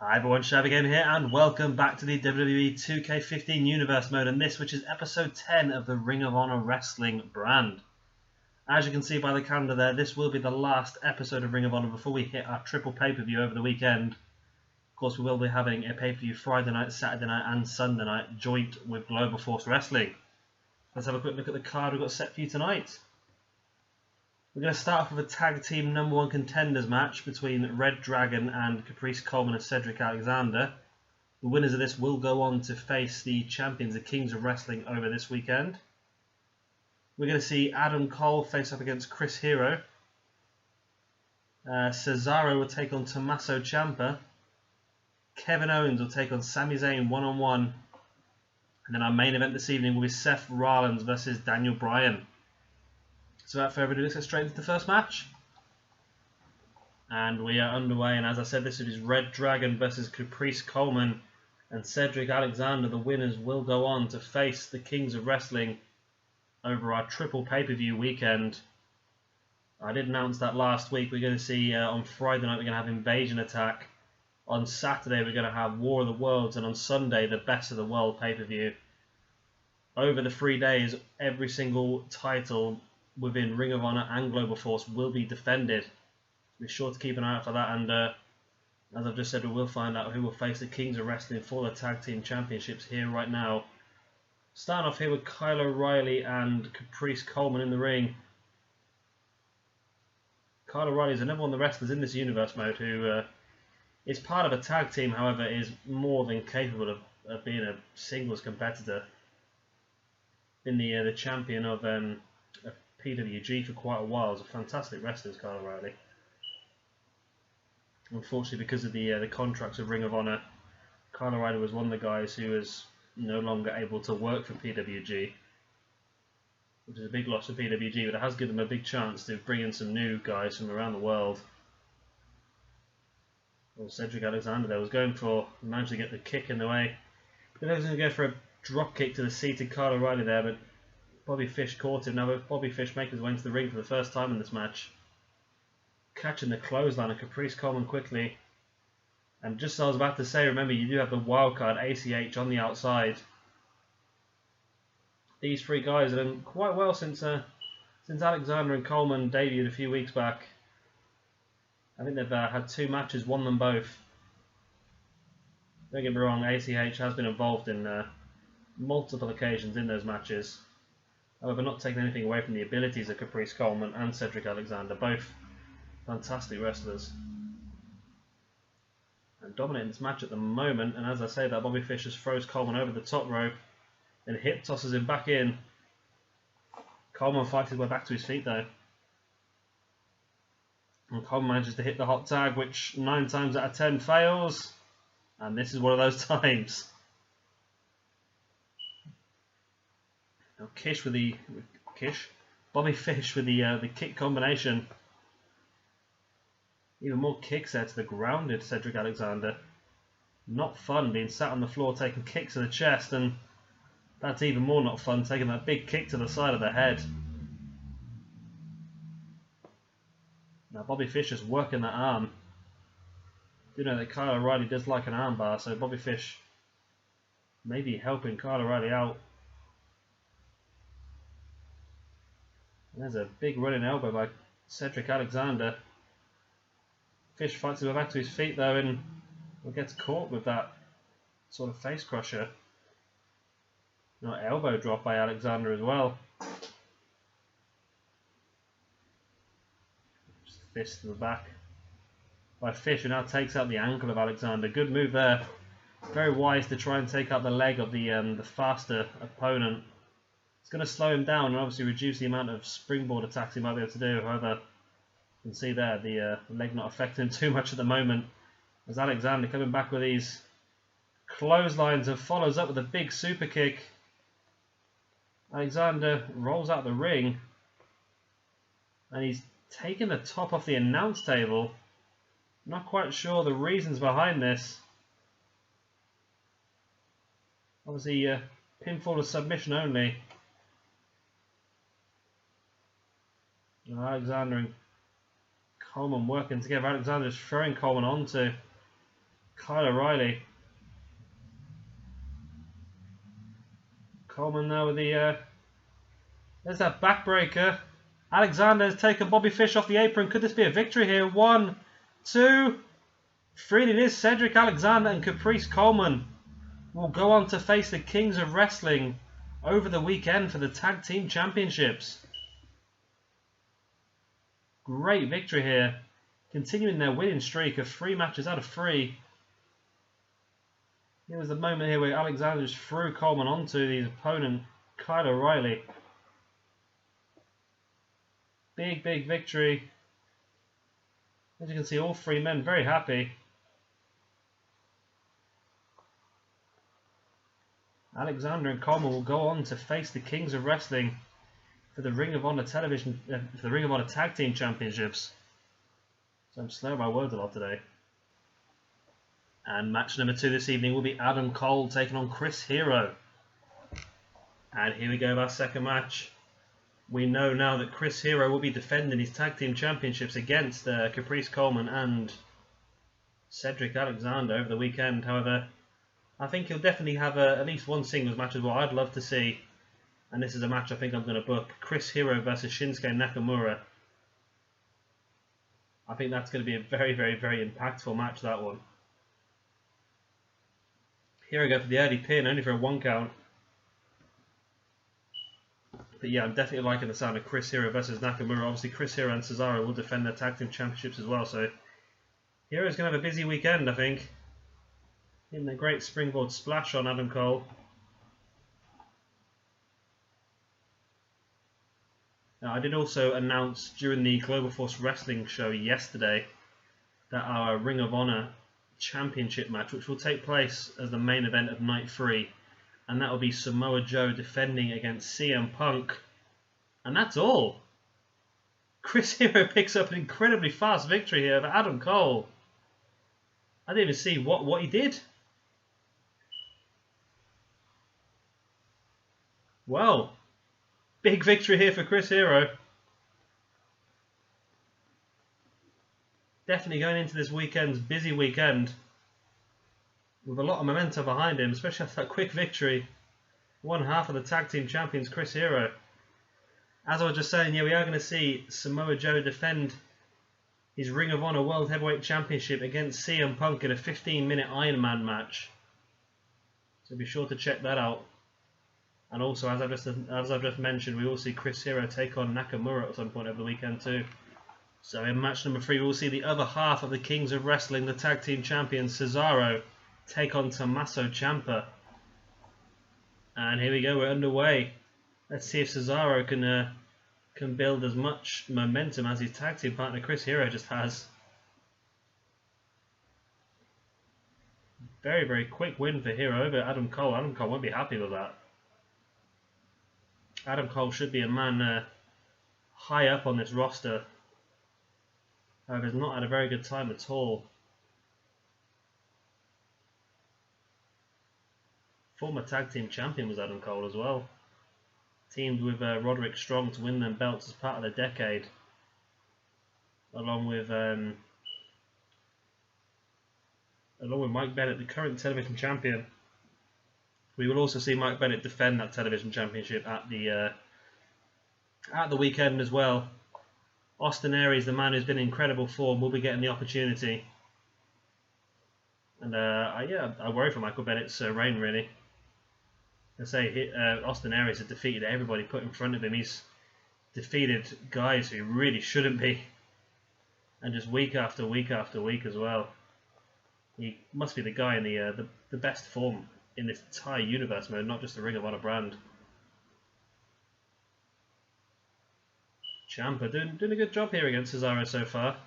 Hi everyone, Shabby Gamer here, and welcome back to the WWE 2K15 Universe mode, and this, which is episode 10 of the Ring of Honor Wrestling brand. As you can see by the calendar there, this will be the last episode of Ring of Honor before we hit our triple pay-per-view over the weekend. Of course, we will be having a pay-per-view Friday night, Saturday night, and Sunday night, joint with Global Force Wrestling. Let's have a quick look at the card we've got set for you tonight. We're going to start off with a tag team #1 contenders match between reDragon and Caprice, Coleman and Cedric Alexander. The winners of this will go on to face the champions, the Kings of Wrestling, over this weekend. We're going to see Adam Cole face up against Chris Hero. Cesaro will take on Tomasso Ciampa. Kevin Owens will take on Sami Zayn one-on-one. And then our main event this evening will be Seth Rollins versus Bryan. So without further ado, let's get straight into the first match. And we are underway, and as I said, this is reDragon versus Caprice, Coleman and Cedric Alexander. The winners will go on to face the Kings of Wrestling over our triple pay-per-view weekend. I did announce that last week. We're going to see on Friday night we're going to have Invasion Attack. On Saturday we're going to have War of the Worlds, and on Sunday the Best of the World pay-per-view. Over the 3 days, every single title within Ring of Honor and Global Force will be defended. Be sure to keep an eye out for that, and as I've just said, we will find out who will face the Kings of Wrestling for the Tag Team Championships here right now. Starting off here with Kyle O'Reilly and Caprice Coleman in the ring. Kyle O'Reilly is another one of the wrestlers in this universe mode who is part of a tag team, however is more than capable of being a singles competitor. Been the champion of PWG for quite a while. He's a fantastic wrestler, Kyle O'Reilly. Unfortunately, because of the contracts of Ring of Honor, Kyle O'Reilly was one of the guys who was no longer able to work for PWG, which is a big loss for PWG, but it has given them a big chance to bring in some new guys from around the world. Well, Cedric Alexander there was going for, managed to get the kick in the way. He was going to go for a drop kick to the seated Kyle O'Reilly there, but Bobby Fish caught him. Now Bobby Fish makes his way into the ring for the first time in this match. Catching the clothesline of Caprice Coleman quickly. And just as I was about to say, remember you do have the wildcard ACH on the outside. These three guys have done quite well since Alexander and Coleman debuted a few weeks back. I think they've had 2 matches, won them both. Don't get me wrong, ACH has been involved in multiple occasions in those matches. However, not taking anything away from the abilities of Caprice Coleman and Cedric Alexander, both fantastic wrestlers. And dominating this match at the moment, and as I say that, Bobby Fish just throws Coleman over the top rope and hip tosses him back in. Coleman fights his way back to his feet though. And Coleman manages to hit the hot tag, which 9 times out of 10 fails. And this is one of those times. Now Bobby Fish with the kick combination. Even more kicks there to the grounded Cedric Alexander. Not fun being sat on the floor taking kicks to the chest, and that's even more not fun taking that big kick to the side of the head. Now Bobby Fish is working that arm. You know that Kyle O'Reilly does like an arm bar, so Bobby Fish may be helping Kyle O'Reilly out. There's a big running elbow by Cedric Alexander. Fish fights him back to his feet though, and gets caught with that sort of face crusher. Elbow drop by Alexander as well. Just fist to the back by Fish, who now takes out the ankle of Alexander. Good move there. Very wise to try and take out the leg of the faster opponent. It's going to slow him down and obviously reduce the amount of springboard attacks he might be able to do. However, you can see there the leg not affecting him too much at the moment. As Alexander coming back with these clotheslines and follows up with a big super kick. Alexander rolls out the ring and he's taking the top off the announce table. Not quite sure the reasons behind this. Obviously pinfall or submission only. Alexander and Coleman working together. Alexander is throwing Coleman onto Kyle O'Reilly. Coleman now with the... there's that backbreaker. Alexander has taken Bobby Fish off the apron. Could this be a victory here? 1, 2, 3. It is Cedric Alexander and Caprice Coleman will go on to face the Kings of Wrestling over the weekend for the Tag Team Championships. Great victory here. Continuing their winning streak of 3 matches out of 3. Here was the moment here where Alexander just threw Coleman onto his opponent, Kyle O'Reilly. Big victory. As you can see, all 3 men very happy. Alexander and Coleman will go on to face the Kings of Wrestling for the Ring of Honor Television, for the Ring of Honor Tag Team Championships. So I'm slurring my words a lot today. And match number 2 this evening will be Adam Cole taking on Chris Hero. And here we go with our second match. We know now that Chris Hero will be defending his Tag Team Championships against Caprice Coleman and Cedric Alexander over the weekend. However, I think he'll definitely have at least one singles match as well. I'd love to see, and this is a match I think I'm going to book, Chris Hero versus Shinsuke Nakamura. I think that's going to be a very impactful match, that one. Here we go for the early pin, only for a 1 count. But yeah, I'm definitely liking the sound of Chris Hero versus Nakamura. Obviously, Chris Hero and Cesaro will defend their Tag Team Championships as well, so Hero's going to have a busy weekend, I think. Hitting a great springboard splash on Adam Cole. Now, I did also announce during the Global Force Wrestling show yesterday that our Ring of Honor Championship match, which will take place as the main event of Night 3, and that will be Samoa Joe defending against CM Punk. And that's all. Chris Hero picks up an incredibly fast victory here over Adam Cole. I didn't even see what he did. Well, big victory here for Chris Hero. Definitely going into this weekend's busy weekend with a lot of momentum behind him, especially after that quick victory. 1/2 of the Tag Team Champions, Chris Hero. As I was just saying, yeah, we are going to see Samoa Joe defend his Ring of Honor World Heavyweight Championship against CM Punk in a 15-minute Iron Man match. So be sure to check that out. And also, as I've just mentioned, we will see Chris Hero take on Nakamura at some point over the weekend too. So in match number 3, we'll see the other half of the Kings of Wrestling, the Tag Team Champions, Cesaro, take on Tommaso Ciampa. And here we go, we're underway. Let's see if Cesaro can build as much momentum as his tag team partner Chris Hero just has. Very quick win for Hero over Adam Cole. Adam Cole won't be happy with that. Adam Cole should be a man high up on this roster. However, he's not had a very good time at all. Former tag team champion was Adam Cole as well. Teamed with Roderick Strong to win them belts as part of the decade. Along with Mike Bennett, the current television champion. We will also see Mike Bennett defend that television championship at the weekend as well. Austin Aries, the man who's been in incredible form, will be getting the opportunity. And I worry for Michael Bennett's reign, really. I say Austin Aries has defeated everybody put in front of him. He's defeated guys who really shouldn't be, and just week after week after week as well. He must be the guy in the best form in this entire universe mode, not just the Ring of Honor brand. Ciampa doing a good job here against Cesaro so far.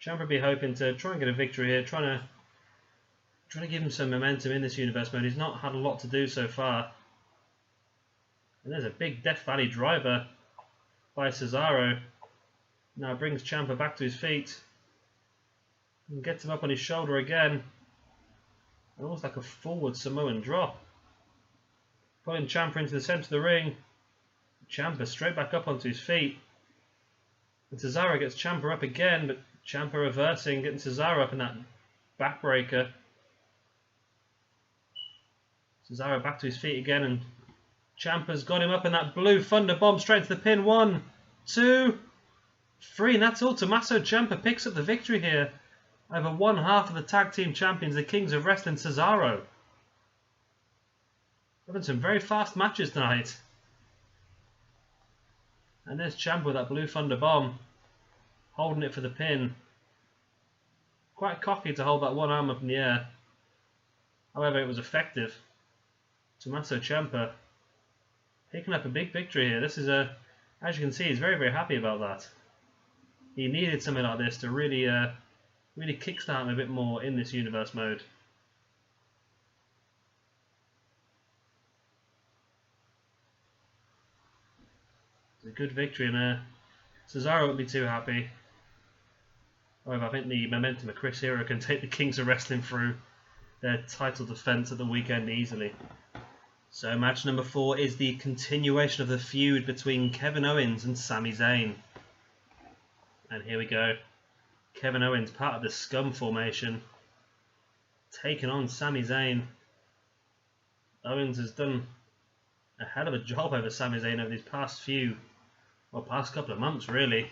Ciampa be hoping to try and get a victory here, trying to give him some momentum in this universe mode. He's not had a lot to do so far. And there's a big Death Valley driver by Cesaro. Now brings Ciampa back to his feet. And gets him up on his shoulder again. Almost like a forward Samoan drop. Pulling Ciampa into the centre of the ring. Ciampa straight back up onto his feet. And Cesaro gets Ciampa up again, but Ciampa reversing, getting Cesaro up in that backbreaker. Cesaro back to his feet again, and Ciampa's got him up in that blue thunder bomb straight to the pin. 1, 2, 3, and that's all. Tommaso Ciampa picks up the victory here over one half of the tag team champions, the Kings of Wrestling, Cesaro. Having some very fast matches tonight. And there's Ciampa with that blue thunder bomb, holding it for the pin. Quite cocky to hold that one arm up in the air. However, it was effective. Tommaso Ciampa picking up a big victory here. This is as you can see, he's very, very happy about that. He needed something like this to really kickstart him a bit more in this universe mode. It's a good victory, and Cesaro won't be too happy. However, I think the momentum of Chris Hero can take the Kings of Wrestling through their title defense at the weekend easily. So match number 4 is the continuation of the feud between Kevin Owens and Sami Zayn. And here we go. Kevin Owens, part of the Scum formation, taking on Sami Zayn. Owens has done a hell of a job over Sami Zayn over these past couple of months really.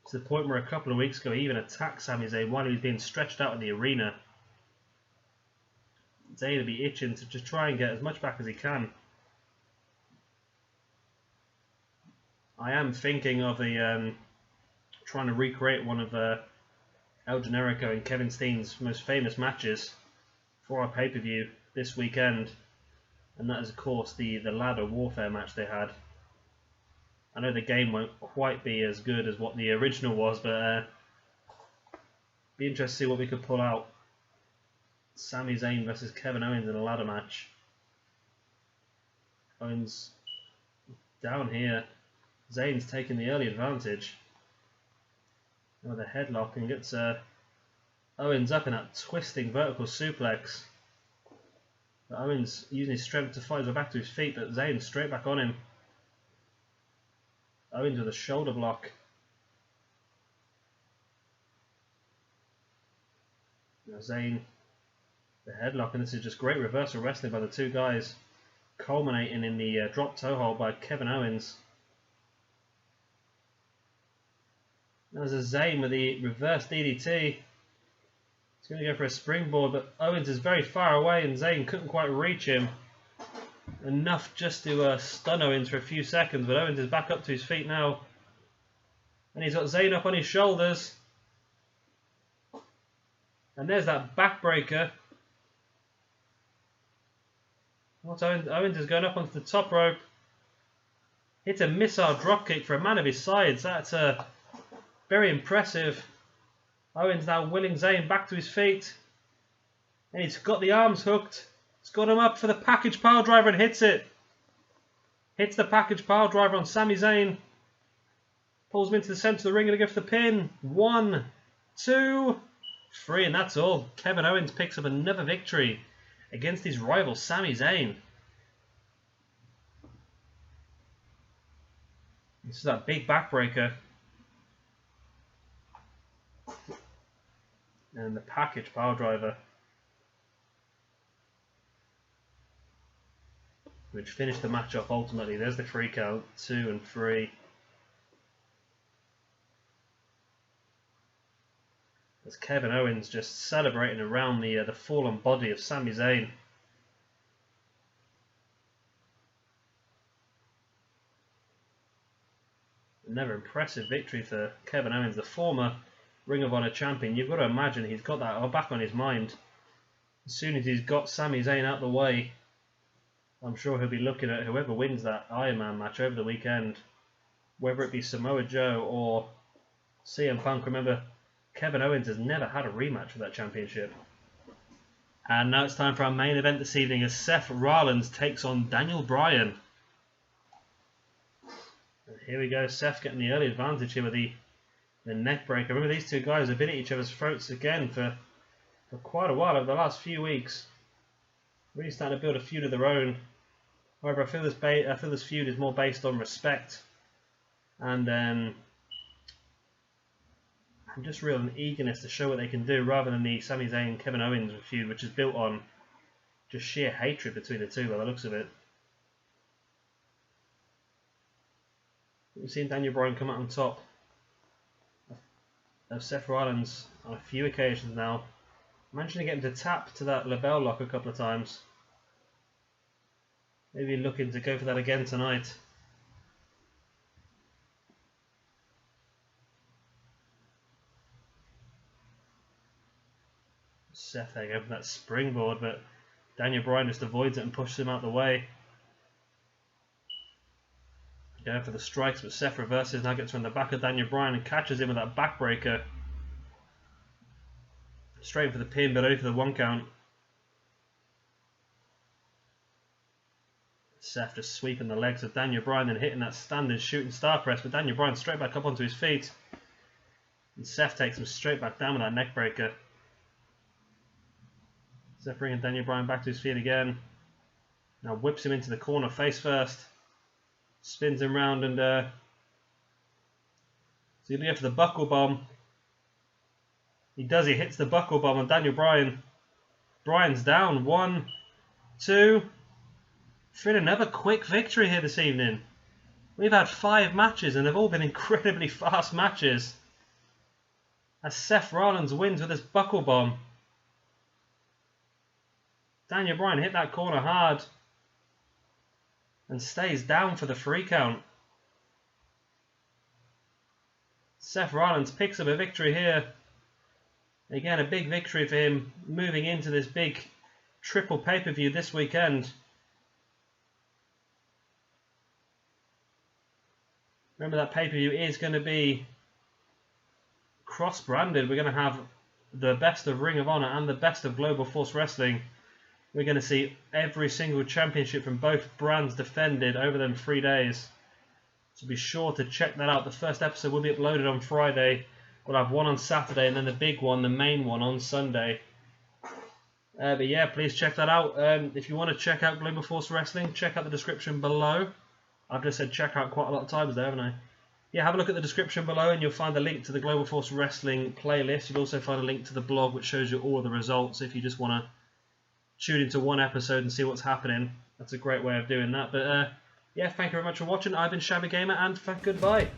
To the point where a couple of weeks ago he even attacked Sami Zayn while he was being stretched out in the arena. Zayn will be itching to just try and get as much back as he can. I am thinking of trying to recreate one of El Generico and Kevin Steen's most famous matches for our pay-per-view this weekend, and that is of course the ladder warfare match they had. I know the game won't quite be as good as what the original was, but be interested to see what we could pull out. Sami Zayn versus Kevin Owens in a ladder match. Owens down here. Zayn's taking the early advantage with a headlock and gets Owens up in that twisting vertical suplex. But Owens using his strength to fight his way back to his feet, but Zayn straight back on him. Owens with a shoulder block. Now Zayn, the headlock, and this is just great reversal wrestling by the two guys, culminating in the drop toe hold by Kevin Owens. There's a Zayn with the reverse DDT. He's going to go for a springboard, but Owens is very far away and Zayn couldn't quite reach him. Enough just to stun Owens for a few seconds, but Owens is back up to his feet now. And he's got Zayn up on his shoulders. And there's that backbreaker. Owens is going up onto the top rope. Hits a missile dropkick for a man of his size. That's very impressive. Owens now willing Zayn back to his feet. And he's got the arms hooked. He's got him up for the package power driver and hits it. Hits the package power driver on Sami Zayn. Pulls him into the centre of the ring and go for the pin. 1, 2, 3, and that's all. Kevin Owens picks up another victory against his rival Sami Zayn. This is that big backbreaker. And the package power driver, which finished the match off ultimately. There's the 3 count, 2 and 3. As Kevin Owens just celebrating around the fallen body of Sami Zayn. Another impressive victory for Kevin Owens, the former Ring of Honor champion. You've got to imagine he's got that back on his mind. As soon as he's got Sami Zayn out the way, I'm sure he'll be looking at whoever wins that Iron Man match over the weekend, whether it be Samoa Joe or CM Punk. Remember, Kevin Owens has never had a rematch for that championship. And now it's time for our main event this evening as Seth Rollins takes on Bryan. And here we go, Seth getting the early advantage here with the neck breaker. Remember, these two guys have been at each other's throats again for quite a while over the last few weeks. Really starting to build a feud of their own. However, I feel this feud is more based on respect and And just real an eagerness to show what they can do rather than the Sami Zayn Kevin Owens feud, which is built on just sheer hatred between the two by the looks of it. We've seen Daniel Bryan come out on top of Seth Rollins on a few occasions now, managing to get him to tap to that label lock a couple of times. Maybe looking to go for that again tonight. Seth there going for that springboard, but Daniel Bryan just avoids it and pushes him out the way. Going for the strikes, but Seth reverses, now gets from the back of Daniel Bryan and catches him with that backbreaker. Straight for the pin, but only for the 1 count. Seth just sweeping the legs of Daniel Bryan and hitting that standing shooting star press, but Daniel Bryan straight back up onto his feet. And Seth takes him straight back down with that neck breaker. Seth bringing Daniel Bryan back to his feet again. Now whips him into the corner face first. Spins him round and so he'll go for the buckle bomb. He does, he hits the buckle bomb on Daniel Bryan. Bryan's down. 1, 2. For another quick victory here this evening. We've had 5 matches and they've all been incredibly fast matches. As Seth Rollins wins with this buckle bomb. Daniel Bryan hit that corner hard and stays down for the 3 count. Seth Rollins picks up a victory here. Again, a big victory for him moving into this big triple pay-per-view this weekend. Remember that pay-per-view is going to be cross-branded. We're going to have the best of Ring of Honor and the best of Global Force Wrestling. We're going to see every single championship from both brands defended over them 3 days. So be sure to check that out. The first episode will be uploaded on Friday. We'll have one on Saturday and then the big one, the main one, on Sunday. But yeah, please check that out. If you want to check out Global Force Wrestling, check out the description below. I've just said check out quite a lot of times there, haven't I? Yeah, have a look at the description below and you'll find the link to the Global Force Wrestling playlist. You'll also find a link to the blog which shows you all of the results if you just want to tune into one episode and see what's happening. That's a great way of doing that. But yeah, thank you very much for watching. I've been Shabby Gamer and goodbye.